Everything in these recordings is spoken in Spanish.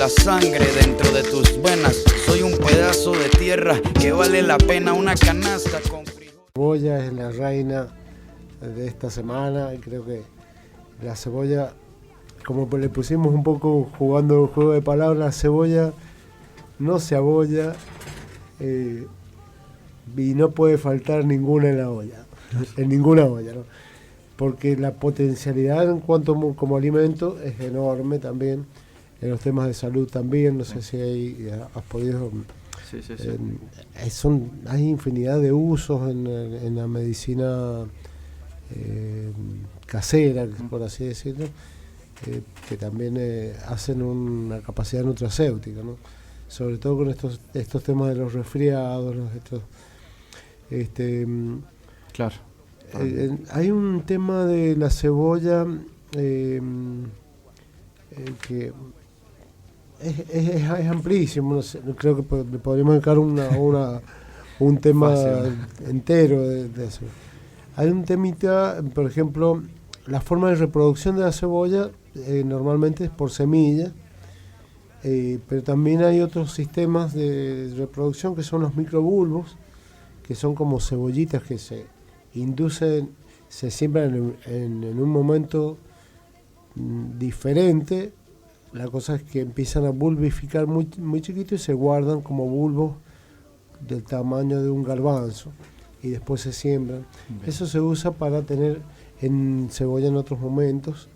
La sangre dentro de tus venas, soy un pedazo de tierra que vale la pena una canasta con frijol. La cebolla es la reina de esta semana y creo que la cebolla, como le pusimos un poco jugando el juego de palabras, la cebolla no se abolla y no puede faltar ninguna en la olla, en ninguna olla, ¿no? Porque la potencialidad en cuanto como alimento es enorme también. En los temas de salud también, no sé si has podido... Sí. Hay infinidad de usos en la medicina casera, por así decirlo, que también hacen una capacidad nutracéutica, ¿no? Sobre todo con estos temas de los resfriados, Claro. Hay un tema de la cebolla que es amplísimo, no sé, creo que podríamos dedicar un tema entero de eso. Hay un temita, por ejemplo, la forma de reproducción de la cebolla normalmente es por semilla, pero también hay otros sistemas de reproducción que son los microbulbos, que son como cebollitas que se inducen, se siembran en un momento diferente. La cosa es que empiezan a bulbificar muy, muy chiquito y se guardan como bulbos del tamaño de un garbanzo y después se siembran. Bien. Eso se usa para tener en cebolla en otros momentos,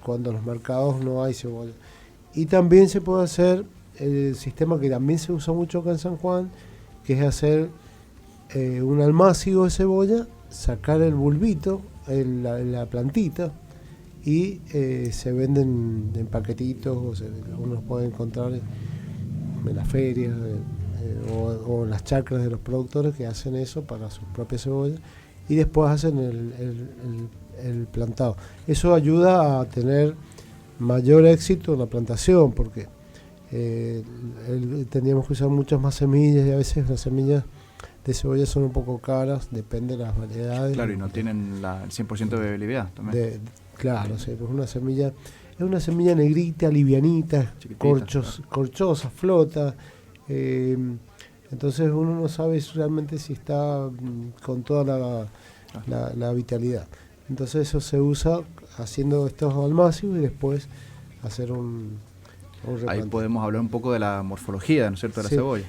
cuando en los mercados no hay cebolla. Y también se puede hacer el sistema que también se usa mucho acá en San Juan, que es hacer un almácigo de cebolla, sacar el bulbito, la plantita, y se venden en paquetitos, uno los puede encontrar en las ferias o en las chacras de los productores que hacen eso para sus propias cebollas y después hacen el plantado. Eso ayuda a tener mayor éxito en la plantación porque tendríamos que usar muchas más semillas y a veces las semillas de cebolla son un poco caras, depende de las variedades. Claro, y no tienen el 100% de bebibilidad también. Claro, sí, pues es una semilla negrita, livianita, corchosa, flota. Entonces uno no sabe realmente si está con toda la vitalidad. Entonces eso se usa haciendo estos almácigos y después hacer un replanteo. Ahí podemos hablar un poco de la morfología, ¿no es cierto?, de la cebolla.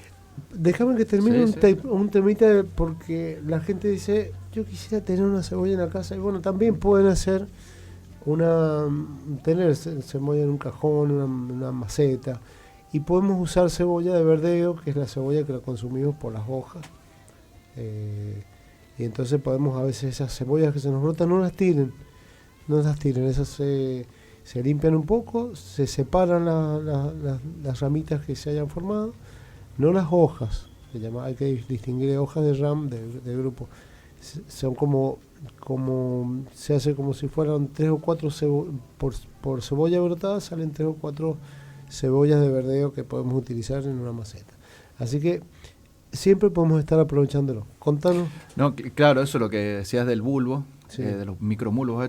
Déjame que termine un temita porque la gente dice, yo quisiera tener una cebolla en la casa y bueno, también pueden hacer tener cebolla en un cajón, una maceta, y podemos usar cebolla de verdeo, que es la cebolla que la consumimos por las hojas, y entonces podemos a veces esas cebollas que se nos brotan, no las tiren, esas se limpian un poco, se separan las ramitas que se hayan formado, no las hojas, hay que distinguir hojas de ram de grupo, son como se hace como si fueran 3 o 4 por cebolla brotada, salen 3 o 4 cebollas de verdeo que podemos utilizar en una maceta. Así que siempre podemos estar aprovechándolo. Contanos. No, claro, eso lo que decías del bulbo, sí. De los micromulbos,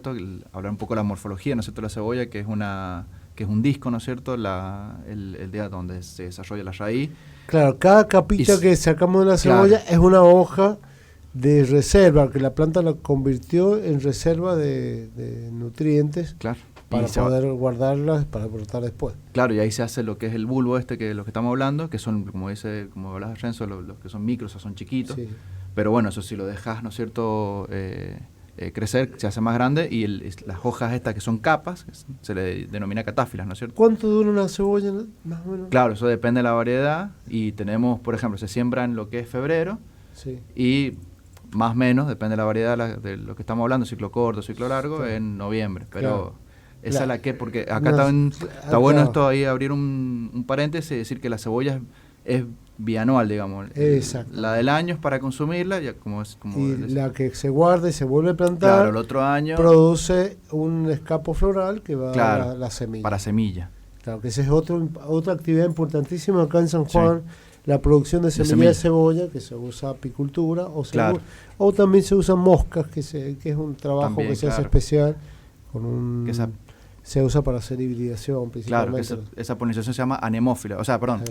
hablar un poco de la morfología, ¿no es cierto?, de la cebolla, que es un disco, ¿no es cierto?, el día donde se desarrolla la raíz. Claro, cada capita que sacamos de la cebolla es una hoja de reserva, que la planta la convirtió en reserva de nutrientes, claro, para poder guardarlas para brotar después. Claro, y ahí se hace lo que es el bulbo que lo que estamos hablando, que son, como hablabas Renzo, los que son micros, o son chiquitos, sí. Pero bueno, eso si lo dejas, ¿no es cierto?, crecer, se hace más grande, y las hojas estas que son capas, se le denomina catáfilas, ¿no es cierto? ¿Cuánto dura una cebolla, más o menos? Claro, eso depende de la variedad, y tenemos, por ejemplo, se siembra en lo que es febrero, sí. Y más o menos, depende de la variedad de lo que estamos hablando, ciclo corto, ciclo largo, claro. En noviembre, pero claro. Esa es la que, porque acá está bueno esto ahí, abrir un paréntesis y decir que la cebolla es bianual, digamos. Exacto. La del año es para consumirla, ya y la que se guarda y se vuelve a plantar, claro, el otro año produce un escapo floral que va claro, a la semilla. Para semilla. Claro, que esa es otra actividad importantísima acá en San Juan, sí. La producción de semilla de cebolla, que se usa apicultura, o también se usan moscas, que es un trabajo también, que se hace especial con un... se usa para hacer hibridación Claro, principalmente. que esa polinización se llama anemófila. O sea, perdón,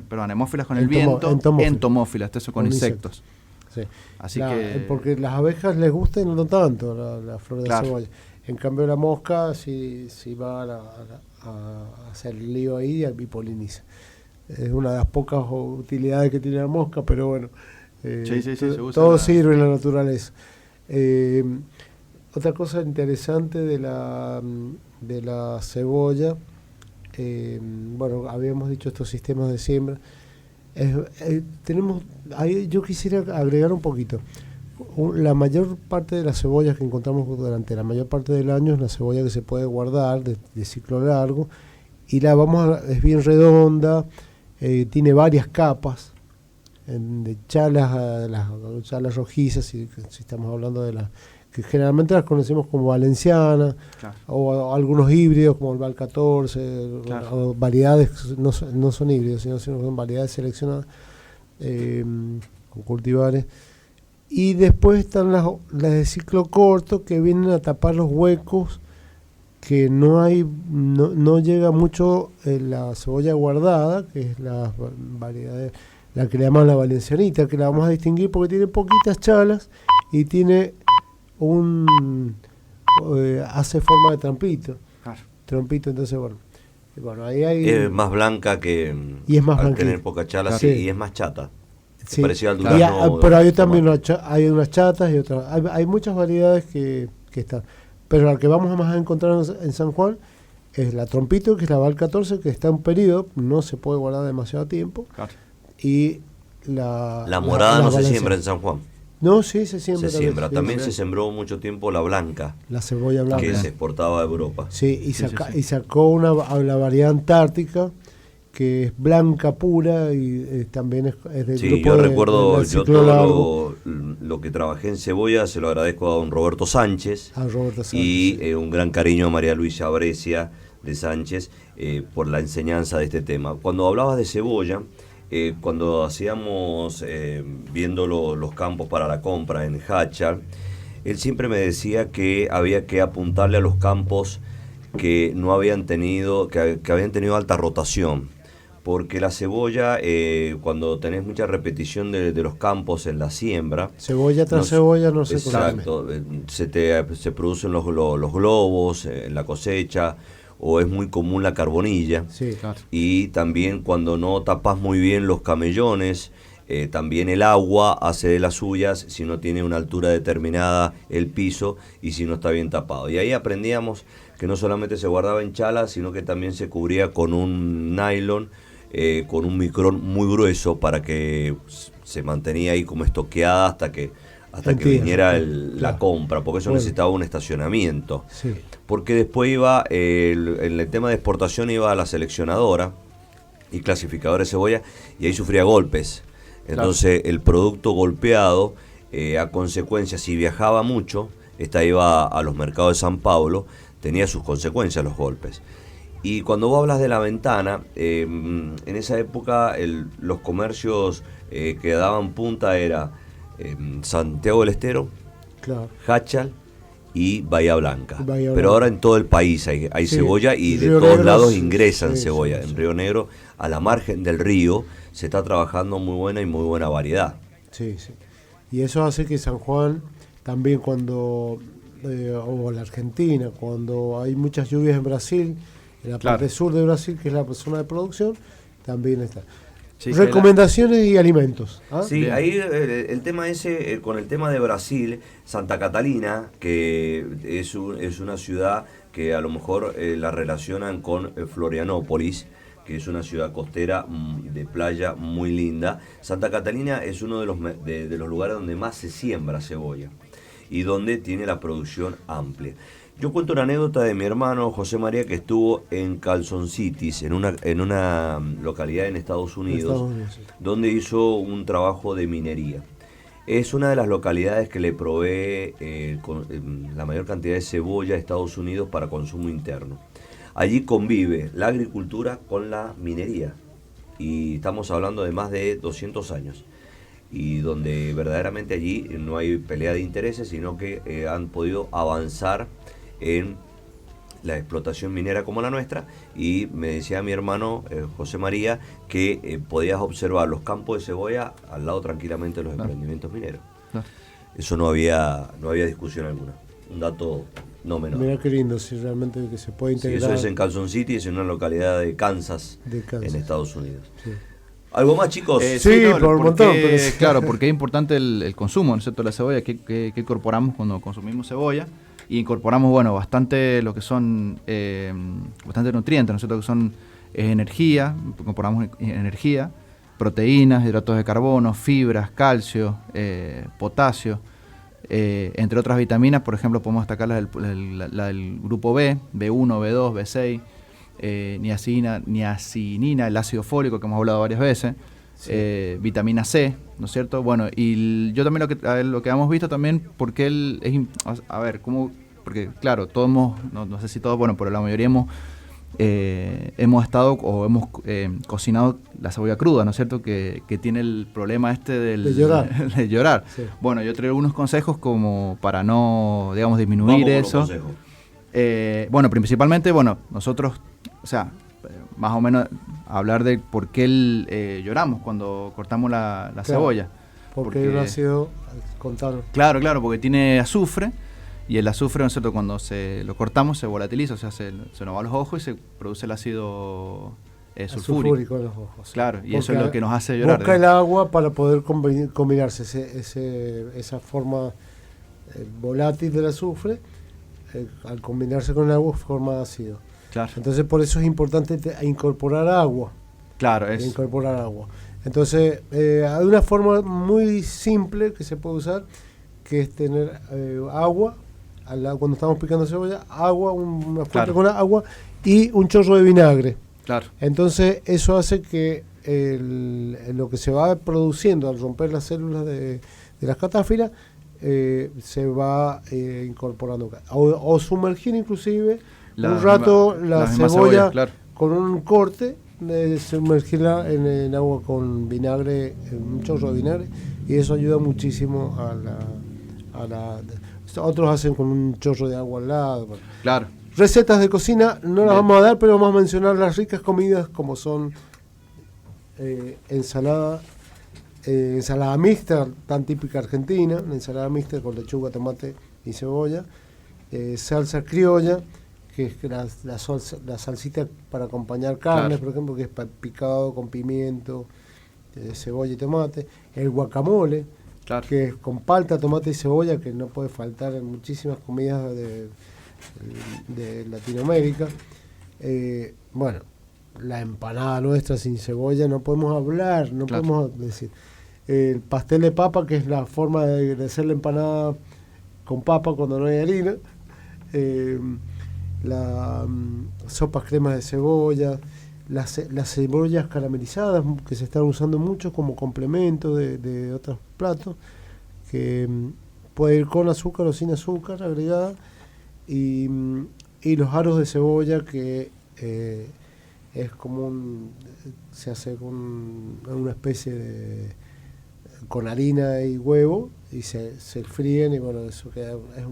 pero anemófilas con el Entomófila. viento, entomófilas, esto con insectos. Sí. Así que... Porque las abejas les gusta y no tanto la flor de cebolla. En cambio la mosca sí va a hacer el lío ahí y poliniza. Es una de las pocas utilidades que tiene la mosca, pero bueno, se usa todo sirve en la naturaleza. Otra cosa interesante de la cebolla, bueno, habíamos dicho estos sistemas de siembra. Yo quisiera agregar un poquito. La mayor parte de las cebollas que encontramos durante la mayor parte del año es la cebolla que se puede guardar de ciclo largo, y es bien redonda, tiene varias capas, de chalas a las chalas rojizas, si estamos hablando de las que generalmente las conocemos como valencianas, claro, o algunos híbridos como el Val 14, claro, o variedades, no son híbridos, sino son variedades seleccionadas con cultivares. Y después están las de ciclo corto, que vienen a tapar los huecos que no llega mucho la cebolla guardada, que es la variedad, la que le llaman la valencianita, que la vamos a distinguir porque tiene poquitas chalas y tiene hace forma de trampito. Claro. Trompito, entonces bueno, ahí hay... Es más blanca que... Y es más al blanquita. tener poca chala, Claro. sí, y es más chata. Sí. Parecida al durazno. Pero hay también hay unas chatas y otras. Hay muchas variedades que están. Pero la que vamos a más a encontrar en San Juan es la trompito, que es la Val 14, que está en un periodo, no se puede guardar demasiado tiempo. Claro. Y la morada no se siembra en San Juan. No, sí, se siembra. También se sembró mucho tiempo la blanca. La cebolla blanca. Que se exportaba a Europa. Sí, y sacó la variedad antártica, que es blanca pura, y también es del grupo yo recuerdo, del yo todo lo que trabajé en cebolla se lo agradezco a don Roberto Sánchez, y un gran cariño a María Luisa Brescia de Sánchez por la enseñanza de este tema. Cuando hablabas de cebolla, cuando hacíamos viendo los campos para la compra en Hachal, él siempre me decía que había que apuntarle a los campos que no habían tenido, que habían tenido alta rotación, porque la cebolla, cuando tenés mucha repetición de los campos en la siembra, cebolla tras cebolla no se exacto, se producen los globos en la cosecha, o es muy común la carbonilla. Sí, claro. Y también cuando no tapas muy bien los camellones, también el agua hace de las suyas si no tiene una altura determinada el piso y si no está bien tapado. Y ahí aprendíamos que no solamente se guardaba en chala, sino que también se cubría con un nylon, con un micrón muy grueso, para que se mantenía ahí como estoqueada hasta que viniera la compra, porque eso necesitaba un estacionamiento. Sí. Porque después iba, en el tema de exportación, iba a la seleccionadora y clasificadora de cebolla, y ahí sufría golpes. Entonces el producto golpeado, a consecuencia, si viajaba mucho, esta iba a los mercados de San Pablo, tenía sus consecuencias los golpes. Y cuando vos hablas de la ventana, en esa época los comercios que daban punta era Santiago del Estero, claro, Hachal y Bahía Blanca. Pero ahora en todo el país hay cebolla, y de Río todos Negro, lados ingresan cebolla. En Río Negro, a la margen del río, se está trabajando muy buena variedad. Sí. Y eso hace que San Juan también, cuando o la Argentina, cuando hay muchas lluvias en Brasil, en la parte sur de Brasil, que es la zona de producción, también está. Sí, recomendaciones y alimentos. ¿Ah? Sí, bien. Ahí el tema ese, con el tema de Brasil, Santa Catalina, que es una ciudad que a lo mejor la relacionan con Florianópolis, que es una ciudad costera de playa muy linda. Santa Catalina es uno de los lugares donde más se siembra cebolla y donde tiene la producción amplia. Yo cuento una anécdota de mi hermano José María, que estuvo en Carson City, en una localidad en Estados Unidos, sí, donde hizo un trabajo de minería. Es una de las localidades que le provee la mayor cantidad de cebolla a Estados Unidos para consumo interno. Allí convive la agricultura con la minería, y estamos hablando de más de 200 años. Y donde verdaderamente allí no hay pelea de intereses, sino que han podido avanzar en la explotación minera como la nuestra, y me decía mi hermano José María que podías observar los campos de cebolla al lado tranquilamente de los emprendimientos mineros. Eso no había discusión alguna. Un dato no menor. Mirá qué lindo, si realmente que se puede integrar. Sí, eso es en Carson City, es en una localidad de Kansas. En Estados Unidos. Sí. ¿Algo más, chicos? Sí, no, por un montón. Pero claro, porque es importante el consumo, ¿no es cierto?, de la cebolla, que incorporamos cuando consumimos cebolla. Y incorporamos, bueno, bastante lo que son, bastante nutrientes, ¿no es cierto?, que son energía, incorporamos energía, proteínas, hidratos de carbono, fibras, calcio, potasio, entre otras vitaminas. Por ejemplo, podemos destacar la del grupo B, B1, B2, B6, niacinina, el ácido fólico que hemos hablado varias veces, sí. Vitamina C, ¿no es cierto? Bueno, y yo también lo que hemos visto también, porque él es, a ver, ¿cómo? Porque claro, todos no sé si todos, bueno, pero la mayoría hemos estado o hemos cocinado la cebolla cruda, ¿no es cierto? Que tiene el problema de llorar. De llorar. Sí. Bueno, yo traigo unos consejos como para no, digamos, disminuir eso. Bueno, principalmente, nosotros, o sea, más o menos hablar de por qué lloramos cuando cortamos la cebolla. Porque hay un ácido, contarlo. Claro, porque tiene azufre, y el azufre, ¿no es cierto?, cuando lo cortamos se volatiliza, o sea, se nos va a los ojos y se produce el ácido sulfúrico en los ojos. Claro, y eso es lo que nos hace llorar. Busca el agua para poder combinarse esa forma volátil del azufre, al combinarse con el agua forma ácido. Claro. Entonces por eso es importante incorporar agua. Claro, incorporar agua. Entonces hay una forma muy simple que se puede usar, que es tener agua, cuando estamos picando cebolla, agua, una fuente con agua y un chorro de vinagre. Claro. Entonces eso hace que lo que se va produciendo al romper las células de las catáfilas se va incorporando. O sumergir inclusive un rato la cebolla claro. Con un corte, sumergirla en agua con vinagre, un chorro de vinagre, y eso ayuda muchísimo a la otros hacen con un chorro de agua al lado. Bueno. Claro. Recetas de cocina no las vamos a dar, pero vamos a mencionar las ricas comidas como son ensalada mixta, tan típica argentina, una ensalada mixta con lechuga, tomate y cebolla, salsa criolla, que es la salsita para acompañar carnes, claro. Por ejemplo, que es picado con pimiento, cebolla y tomate, el guacamole, claro. Que es con palta, tomate y cebolla, que no puede faltar en muchísimas comidas de Latinoamérica. Bueno, la empanada nuestra sin cebolla no podemos hablar, no claro. Podemos decir. El pastel de papa, que es la forma de hacer la empanada con papa cuando no hay harina. Sopas cremas de cebolla, las cebollas caramelizadas, que se están usando mucho como complemento de otros platos, que puede ir con azúcar o sin azúcar agregada, y los aros de cebolla, que es como se hace con una especie con harina y huevo, y se fríen, y bueno, eso queda, es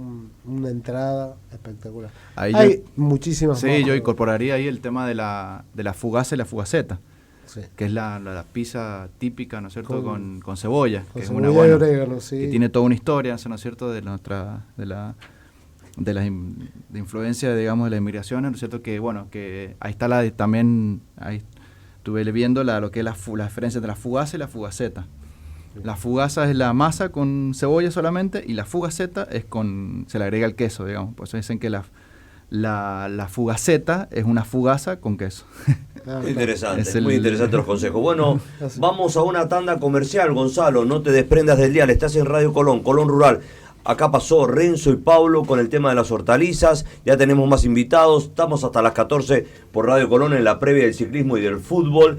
una entrada espectacular. Hay muchísimas sí, yo incorporaría ahí el tema de la fugaza y la fugaceta, sí. Que es la pizza típica, ¿no es cierto?, con cebolla, que es una buena, orégano, sí. Que tiene toda una historia, ¿no es cierto?, de la influencia, digamos, de las inmigraciones, ¿no es cierto?, que bueno, que ahí está también, ahí estuve viendo lo que es la diferencia entre la fugaza y la fugaceta. La fugaza es la masa con cebolla solamente, y la fugaceta se le agrega el queso, digamos. Por eso dicen que la fugaceta es una fugaza con queso. Interesante, muy interesante los consejos. Bueno, vamos a una tanda comercial, Gonzalo, no te desprendas del dial, estás en Radio Colón, Colón Rural. Acá pasó Renzo y Pablo con el tema de las hortalizas, ya tenemos más invitados, estamos hasta las 14 por Radio Colón en la previa del ciclismo y del fútbol.